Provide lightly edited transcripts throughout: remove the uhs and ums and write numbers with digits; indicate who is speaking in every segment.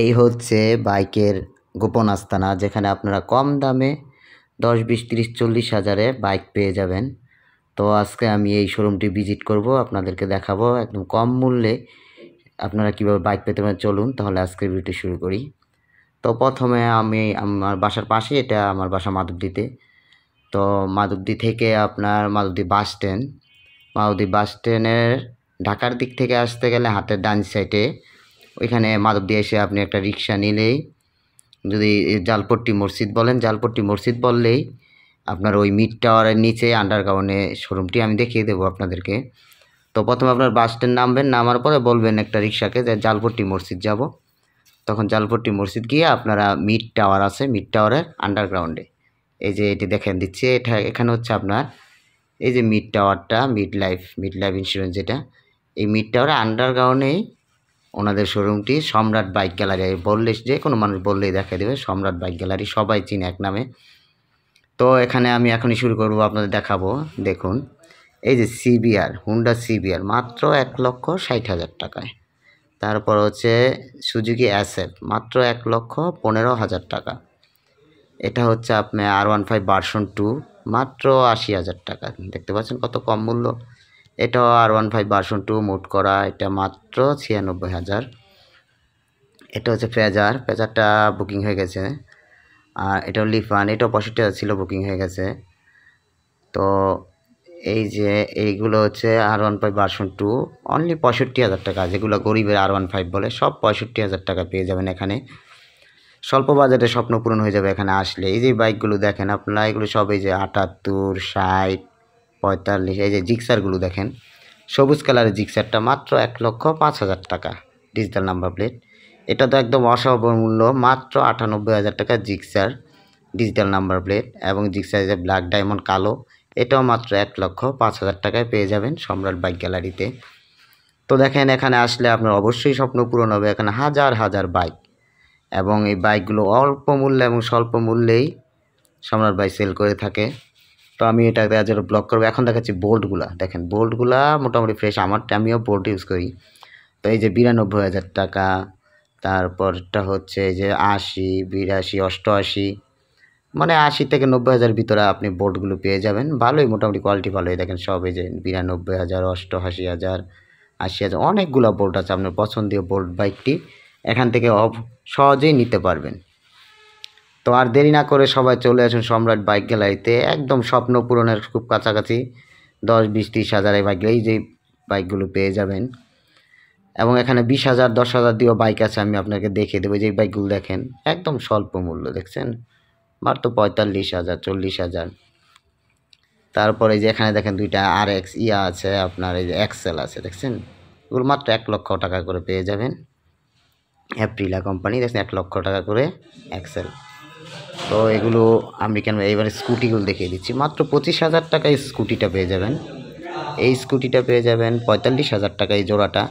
Speaker 1: এই হচ্ছে বাইকের গোপন আস্তানা, যেখানে আপনারা কম দামে 10, 20, 30, 40 হাজারে বাইক পেয়ে যাবেন। তো আজকে আমি এই শোরুমটি ভিজিট করব, আপনাদেরকে দেখাবো একদম কম মূল্যে আপনারা কীভাবে বাইক পেতে পারেন। চলুন তাহলে আজকের ভিডিওটি শুরু করি। তো প্রথমে আমি আমার বাসার পাশে, এটা আমার বাসা মাধবদীতে। তো মাধবদী থেকে আপনার মাধবদী বাস স্ট্যান্ডের ঢাকার দিক থেকে আসতে গেলে হাতের ডান সাইডে ওইখানে মাধবদী এসে আপনি একটা রিক্সা নিলেই, যদি জালপট্টি মসজিদ বললেই আপনার ওই মিড টাওয়ারের নিচে আন্ডারগ্রাউন্ডে শোরুমটি আমি দেখিয়ে দেবো আপনাদেরকে। তো প্রথমে আপনার বাস স্ট্যান্ড নামবেন, নামার পরে বলবেন একটা রিক্সাকে যে জালপট্টি মসজিদ যাব। তখন জালপট্টি মসজিদ গিয়ে আপনারা মিড টাওয়ার আছে, মিড টাওয়ারের আন্ডারগ্রাউন্ডে এই যে এটি দেখেন দিচ্ছি, এখানে হচ্ছে আপনার এই যে মিড টাওয়ারটা, মিড লাইফ ইন্স্যুরেন্স, যেটা এই মিড টাওয়ারের আন্ডারগ্রাউন্ডেই ওনাদের শোরুমটি। সম্রাট বাইক গ্যালারি বললে, যে কোনো মানুষ বললেই দেখা দেবে সম্রাট বাইক গ্যালারি, সবাই চিনে এক নামে। তো এখানে আমি এখনই শুরু করব, আপনাদের দেখাবো। দেখুন এই যে হুন্ডা সিবিআর মাত্র 1,60,000 টাকায়। তারপর হচ্ছে সুজুকি অ্যাসেট মাত্র 1,15,000 টাকা। এটা হচ্ছে আপনার R15 ভার্সন 2 মাত্র 80,000 টাকা। দেখতে পাচ্ছেন কত কম মূল্য। এটাও R15 ভার্সন 2 মোড করা, এটা মাত্র 96,000। এটা হচ্ছে ফেজারটা বুকিং হয়ে গেছে। আর এটাও লিফান, এটাও 65,000 ছিল, বুকিং হয়ে গেছে। তো এই যে এইগুলো হচ্ছে R15 ভার্সন 2 অনলি 65,000 টাকা। যেগুলো গরিবের R15 বলে, সব 65,000 টাকা পেয়ে যাবেন এখানে। স্বল্প বাজেটে স্বপ্ন পূরণ হয়ে যাবে এখানে আসলে। এই যে বাইকগুলো দেখেন আপনারা, এগুলো সব এই যে 78, 60, 45। এই যে জিক্সারগুলো দেখেন, সবুজ কালারের জিক্সারটা মাত্র 1,05,000 টাকা, ডিজিটাল নাম্বার প্লেট। এটা তো একদম অস্বাভাবিক মূল্য, মাত্র 98,000 টাকা জিক্সার, ডিজিটাল নাম্বার প্লেট। এবং জিক্সার যে ব্ল্যাক ডায়মন্ড কালো, এটাও মাত্র 1,05,000 টাকায় পেয়ে যাবেন সম্রাট বাইক গ্যালারিতে। তো দেখেন এখানে আসলে আপনার অবশ্যই স্বপ্ন পূরণ হবে। এখানে হাজার হাজার বাইক, এবং এই বাইকগুলো অল্প মূল্যে এবং স্বল্প মূল্যেই সম্রাট বাইক সেল করে থাকে। তো আমি এটা ব্লক করবো। এখন দেখাচ্ছি বোল্টগুলা। দেখেন বোল্টগুলা মোটামুটি ফ্রেশ, আমিও বোল্ট ইউজ করি। তো এই যে 92,000 টাকা। তারপরটা হচ্ছে এই যে 80, 82, 88, মানে 80 থেকে 90,000 ভিতরে আপনি বোল্টগুলো পেয়ে যাবেন। ভালোই, মোটামুটি কোয়ালিটি ভালোই। দেখেন সব এই যে 92,000, 88,000, 80,000, অনেকগুলো বোল্ট আছে। আপনার পছন্দীয় বোল্ট বাইকটি এখান থেকে সহজেই নিতে পারবেন। তো আর দেরি না করে সবাই চলে আসুন সম্রাট বাইক গ্যালারিতে, একদম স্বপ্ন পূরণের খুব কাছাকাছি। 10, 20, 30 হাজার এই বাইক, এই যে বাইকগুলো পেয়ে যাবেন। এবং এখানে 20,000, 10,000 দিয়েও বাইক আছে, আমি আপনাকে দেখিয়ে দেবো। যে বাইকগুলো দেখেন একদম স্বল্প মূল্য, দেখছেন মাত্র 45,000, 40,000। তারপরে যে এখানে দেখেন দুইটা RX আছে, আপনার এই যে এক্সেল আছে, দেখছেন এগুলো মাত্র 1,00,000 টাকা করে পেয়ে যাবেন। অ্যাপ্রিলা কোম্পানি, দেখছেন 1,00,000 টাকা করে এক্সেল। তো এগুলো আমেরিকান। এইবারে স্কুটিগুলো দেখিয়ে দিচ্ছি, মাত্র 25,000 টাকায় স্কুটিটা পেয়ে যাবেন। এই স্কুটিটা পেয়ে যাবেন 45,000 টাকা এই জোড়াটা।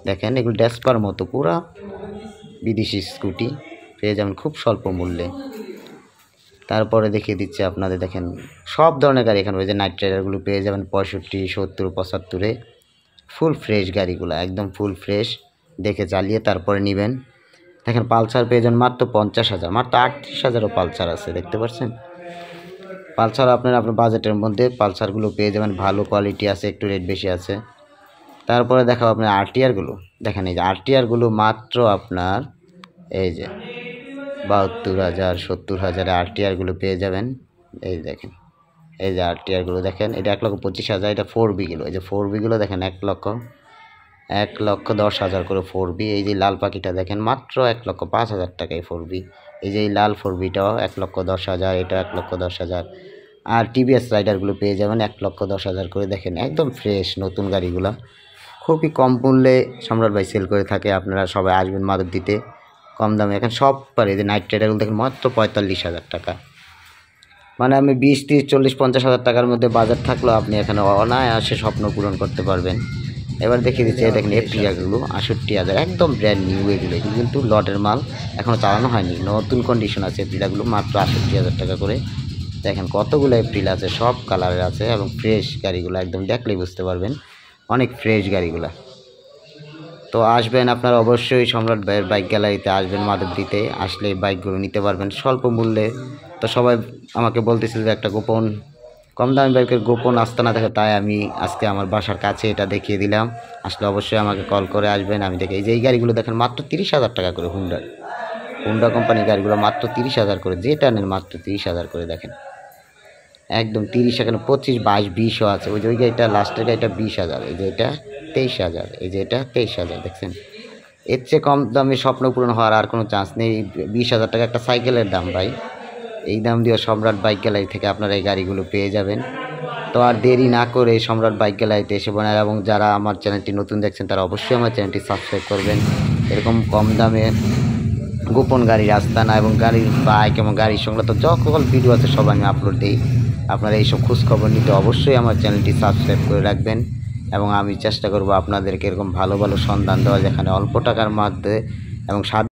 Speaker 1: দেখেন এগুলো ড্যাসপার মতো পুরা বিদেশি স্কুটি পেয়ে যাবেন খুব স্বল্প মূল্যে। তারপরে দেখিয়ে দিচ্ছি আপনাদের, দেখেন সব ধরনের গাড়ি এখানে রয়েছে। নাইট রাইডারগুলো পেয়ে যাবেন 65, 70, 75-এ। ফুল ফ্রেশ গাড়িগুলো, একদম ফুল ফ্রেশ, দেখে চালিয়ে তারপরে নেবেন। দেখেন পালসার পেয়ে যান মাত্র 50,000, মাত্র 38,000ও পালসার আছে, দেখতে পাচ্ছেন। পালসার আপনার বাজেটের মধ্যে পালসারগুলো পেয়ে যাবেন, ভালো কোয়ালিটি আছে, একটু রেট বেশি আছে। তারপরে দেখাবো আপনার RTR-গুলো। দেখেন এই যে RTR-গুলো মাত্র আপনার এই যে 72,000, 70,000 RTR-গুলো পেয়ে যাবেন। এই দেখেন এই যে RTR-গুলো দেখেন, এটা 1,25,000। এটা 4B-গুলো, এই যে 4B-গুলো দেখেন 1,10,000 করে 4B। এই যে লাল পাখিটা দেখেন মাত্র 1,05,000 টাকায় 4B। এই যে এই লাল 4B-টাও 1,10,000, এটা 1,10,000। আর TVS রাইডারগুলো পেয়ে যাবেন 1,10,000 করে। দেখেন একদম ফ্রেশ নতুন গাড়িগুলো, খুবই কম মূল্যে সম্রাট ভাই সেল করে থাকে। আপনারা সবাই আসবেন মাধবদীতে, কম দামে এখানে সব পারে। যে নাইট রাইডারগুলো দেখেন মাত্র 45,000 টাকা। মানে আমি 20, 30, 40, 50,000 টাকার মধ্যে বাজার থাকলেও আপনি এখানে অনায়াসে স্বপ্ন পূরণ করতে পারবেন। এবার দেখিয়ে দিচ্ছি, দেখেন এপ্রিলাগুলো 68,000, একদম ব্র্যান্ড নিউ। এগুলো কিন্তু লটের মাল, এখনও চালানো হয়নি, নতুন কন্ডিশন আছে। এপ্রিলাগুলো মাত্র 68,000 টাকা করে। দেখেন কতগুলো এপ্রিল আছে, সব কালারের আছে, এবং ফ্রেশ গাড়িগুলো একদম দেখলেই বুঝতে পারবেন, অনেক ফ্রেশ গাড়িগুলো। তো আসবেন আপনারা অবশ্যই সম্রাট ভাইয়ের বাইক গ্যালারিতে আসবেন, মাধবদীতে আসলে এই বাইকগুলো নিতে পারবেন স্বল্প মূল্যে। তো সবাই আমাকে বলতেছিল যে একটা গোপন কম দামি বাইকের গোপন আস্তানা থাকে, তাই আমি আজকে আমার বাসার কাছে এটা দেখিয়ে দিলাম। আসলে অবশ্যই আমাকে কল করে আসবেন। আমি দেখি এই যে এই গাড়িগুলো দেখেন মাত্র 30,000 টাকা করে, হুন্ডা কোম্পানির গাড়িগুলো মাত্র 30,000 করে, যেটা নেন মাত্র 30,000 করে। দেখেন একদম 30, এখানে 25, 22, 20ও আছে। ওই যে ওই গাড়িটা লাস্টের গাড়িটা 20,000, এই যে এটা 23,000, এই যে এটা 23,000। দেখছেন এর চেয়ে কম দামে স্বপ্ন পূরণ হওয়ার আর কোনো চান্স নেই। 20,000 টাকা একটা সাইকেলের দাম ভাই। এই দাম দিয়ে সম্রাট বাইক গ্যালারি থেকে আপনারা এই গাড়িগুলো পেয়ে যাবেন। তো আর দেরি না করে সম্রাট বাইক গ্যালারিতে এসে বলেন। এবং যারা আমার চ্যানেলটি নতুন দেখছেন তারা অবশ্যই আমার চ্যানেলটি সাবস্ক্রাইব করবেন। এরকম কম দামে গোপন গাড়ির আস্তানা এবং গাড়ির বাইক এবং গাড়ির সংক্রান্ত সকল ভিডিও আছে সব আমি আপলোড দিই। আপনারা এইসব খোঁজখবর নিতে অবশ্যই আমার চ্যানেলটি সাবস্ক্রাইব করে রাখবেন। এবং আমি চেষ্টা করব আপনাদেরকে এরকম ভালো ভালো সন্ধান দেওয়া, যেখানে অল্প টাকার মধ্যে এবং